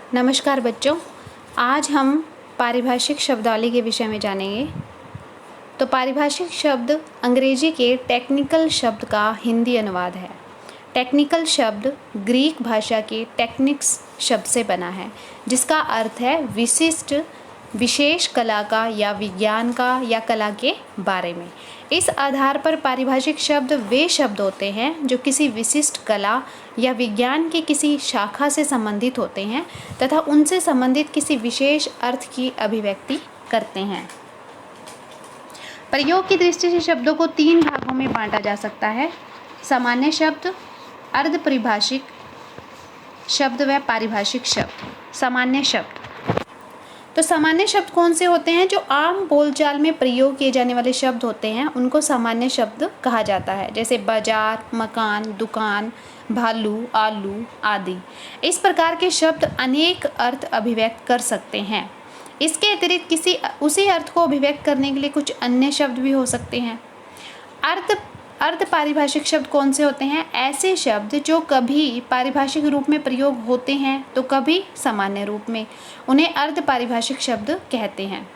नमस्कार बच्चों, आज हम पारिभाषिक शब्दावली के विषय में जानेंगे। तो पारिभाषिक शब्द अंग्रेजी के टेक्निकल शब्द का हिंदी अनुवाद है। टेक्निकल शब्द ग्रीक भाषा के टेक्निक्स शब्द से बना है, जिसका अर्थ है विशिष्ट, विशेष कला का या विज्ञान का या कला के बारे में। इस आधार पर पारिभाषिक शब्द वे शब्द होते हैं जो किसी विशिष्ट कला या विज्ञान की किसी शाखा से संबंधित होते हैं तथा उनसे संबंधित किसी विशेष अर्थ की अभिव्यक्ति करते हैं। प्रयोग की दृष्टि से शब्दों को 3 भागों में बांटा जा सकता है: सामान्य शब्द, अर्ध परिभाषिक शब्द व पारिभाषिक शब्द। सामान्य शब्द, तो सामान्य शब्द कौन से होते हैं? जो आम बोलचाल में प्रयोग किए जाने वाले शब्द होते हैं उनको सामान्य शब्द कहा जाता है, जैसे बाजार, मकान, दुकान, भालू, आलू आदि। इस प्रकार के शब्द अनेक अर्थ अभिव्यक्त कर सकते हैं। इसके अतिरिक्त किसी उसी अर्थ को अभिव्यक्त करने के लिए कुछ अन्य शब्द भी हो सकते हैं। अर्ध पारिभाषिक शब्द कौन से होते हैं? ऐसे शब्द जो कभी पारिभाषिक रूप में प्रयोग होते हैं तो कभी सामान्य रूप में, उन्हें अर्ध पारिभाषिक शब्द कहते हैं।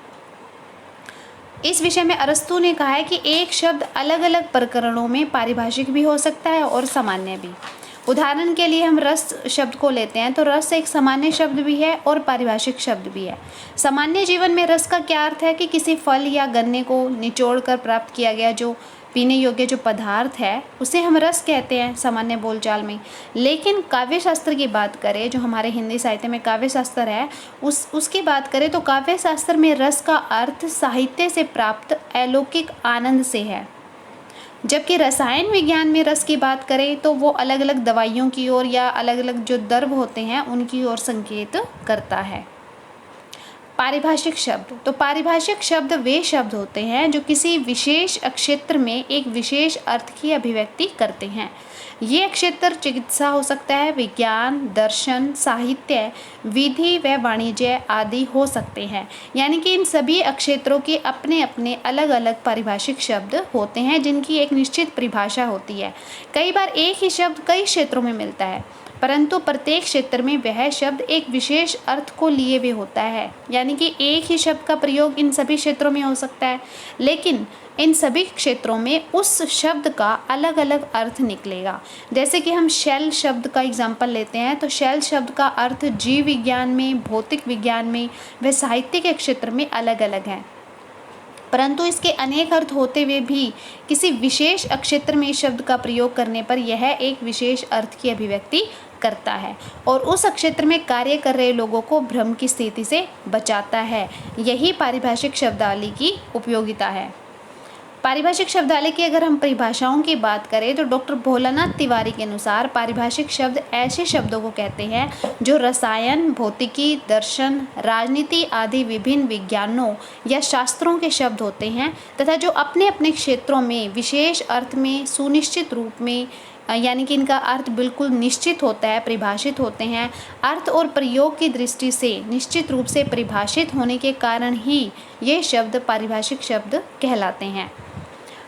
इस विषय में अरस्तू ने कहा है कि एक शब्द अलग अलग प्रकरणों में पारिभाषिक भी हो सकता है और सामान्य भी। उदाहरण के लिए हम रस शब्द को लेते हैं, तो रस एक सामान्य शब्द भी है और पारिभाषिक शब्द भी है। सामान्य जीवन में रस का क्या अर्थ है? कि किसी फल या गन्ने को निचोड़कर प्राप्त किया गया जो पीने योग्य जो पदार्थ है उसे हम रस कहते हैं सामान्य बोलचाल में। लेकिन काव्य शास्त्र की बात करें, जो हमारे हिंदी साहित्य में काव्य शास्त्र है, उसकी बात करें तो काव्य शास्त्र में रस का अर्थ साहित्य से प्राप्त अलौकिक आनंद से है। जबकि रसायन विज्ञान में रस की बात करें तो वो अलग अलग दवाइयों की ओर या अलग अलग जो द्रव्य होते हैं उनकी ओर संकेत करता है। पारिभाषिक शब्द, तो पारिभाषिक शब्द वे शब्द होते हैं जो किसी विशेष क्षेत्र में एक विशेष अर्थ की अभिव्यक्ति करते हैं। ये क्षेत्र चिकित्सा हो सकता है, विज्ञान, दर्शन, साहित्य, विधि व वाणिज्य आदि हो सकते हैं। यानी कि इन सभी क्षेत्रों के अपने अपने अलग अलग पारिभाषिक शब्द होते हैं जिनकी एक निश्चित परिभाषा होती है। कई बार एक ही शब्द कई क्षेत्रों में मिलता है, परंतु प्रत्येक क्षेत्र में वह शब्द एक विशेष अर्थ को लिए हुए होता है। यानी कि एक ही शब्द का प्रयोग इन सभी क्षेत्रों में हो सकता है, लेकिन इन सभी क्षेत्रों में उस शब्द का अलग अलग अर्थ निकलेगा। जैसे कि हम शैल शब्द का एग्जाम्पल लेते हैं, तो शैल शब्द का अर्थ जीव विज्ञान में, भौतिक विज्ञान में व साहित्य के क्षेत्र में अलग अलग है, परंतु इसके अनेक अर्थ होते हुए भी किसी विशेष क्षेत्र में इस शब्द का प्रयोग करने पर यह एक विशेष अर्थ की अभिव्यक्ति करता है और उस क्षेत्र में कार्य कर रहे लोगों को भ्रम की स्थिति से बचाता है। यही पारिभाषिक शब्दावली की उपयोगिता है। पारिभाषिक शब्दावली की अगर हम परिभाषाओं की बात करें तो डॉक्टर भोलानाथ तिवारी के अनुसार पारिभाषिक शब्द ऐसे शब्दों को कहते हैं जो रसायन, भौतिकी, दर्शन, राजनीति आदि विभिन्न विज्ञानों या शास्त्रों के शब्द होते हैं तथा जो अपने अपने क्षेत्रों में विशेष अर्थ में सुनिश्चित रूप में, यानी कि इनका अर्थ बिल्कुल निश्चित होता है, परिभाषित होते हैं। अर्थ और प्रयोग की दृष्टि से निश्चित रूप से परिभाषित होने के कारण ही ये शब्द पारिभाषिक शब्द कहलाते हैं।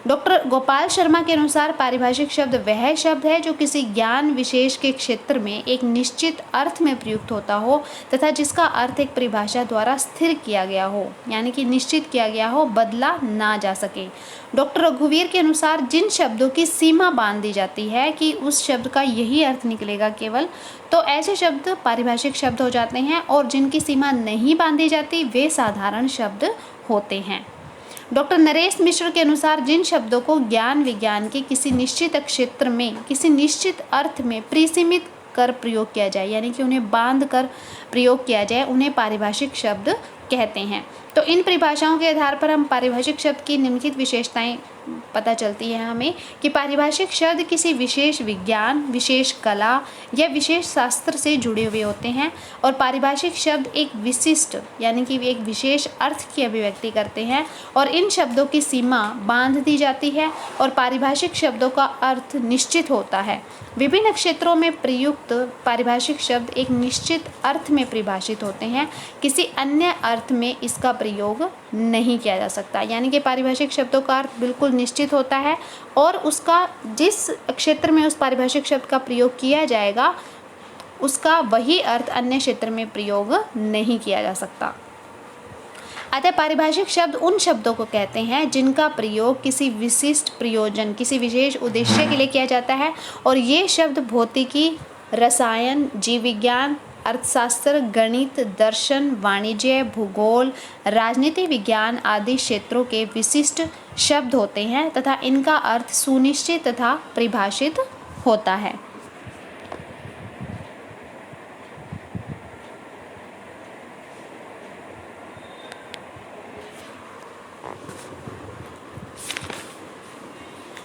डॉक्टर गोपाल शर्मा के अनुसार पारिभाषिक शब्द वह शब्द है जो किसी ज्ञान विशेष के क्षेत्र में एक निश्चित अर्थ में प्रयुक्त होता हो तथा जिसका अर्थ एक परिभाषा द्वारा स्थिर किया गया हो, यानी कि निश्चित किया गया हो, बदला ना जा सके। डॉक्टर रघुवीर के अनुसार जिन शब्दों की सीमा बांध दी जाती है कि उस शब्द का यही अर्थ निकलेगा केवल, तो ऐसे शब्द पारिभाषिक शब्द हो जाते हैं और जिनकी सीमा नहीं बांधी जाती वे साधारण शब्द होते हैं। डॉक्टर नरेश मिश्र के अनुसार जिन शब्दों को ज्ञान विज्ञान के किसी निश्चित क्षेत्र में किसी निश्चित अर्थ में परिसीमित कर प्रयोग किया जाए, यानी कि उन्हें बांध कर प्रयोग किया जाए, उन्हें पारिभाषिक शब्द कहते हैं। तो इन परिभाषाओं के आधार पर हम पारिभाषिक शब्द की निम्नलिखित विशेषताएं पता चलती है हमें कि पारिभाषिक शब्द किसी विशेष विज्ञान, विशेष कला या विशेष शास्त्र से जुड़े हुए होते हैं और पारिभाषिक शब्द एक विशिष्ट, यानी कि एक विशेष अर्थ की अभिव्यक्ति करते हैं और इन शब्दों की सीमा बांध दी जाती है और पारिभाषिक शब्दों का अर्थ निश्चित होता है। विभिन्न क्षेत्रों में प्रयुक्त पारिभाषिक शब्द एक निश्चित अर्थ में परिभाषित होते हैं, किसी अन्य अर्थ में इसका प्रयोग नहीं किया जा सकता। यानी कि पारिभाषिक शब्दों का अर्थ बिल्कुल निश्चित होता है और उसका जिस क्षेत्र में उस पारिभाषिक शब्द का प्रयोग किया जाएगा उसका वही अर्थ अन्य क्षेत्र में प्रयोग नहीं किया जा सकता। अतः पारिभाषिक शब्द उन शब्दों को कहते हैं जिनका प्रयोग किसी विशिष्ट प्रयोजन, किसी विशेष उद्देश्य के लिए किया जाता है, और ये शब्द भौतिकी, रसायन, जीव विज्ञान, अर्थशास्त्र, गणित, दर्शन, वाणिज्य, भूगोल, राजनीति विज्ञान आदि क्षेत्रों के विशिष्ट शब्द होते हैं तथा इनका अर्थ सुनिश्चित तथा परिभाषित होता है।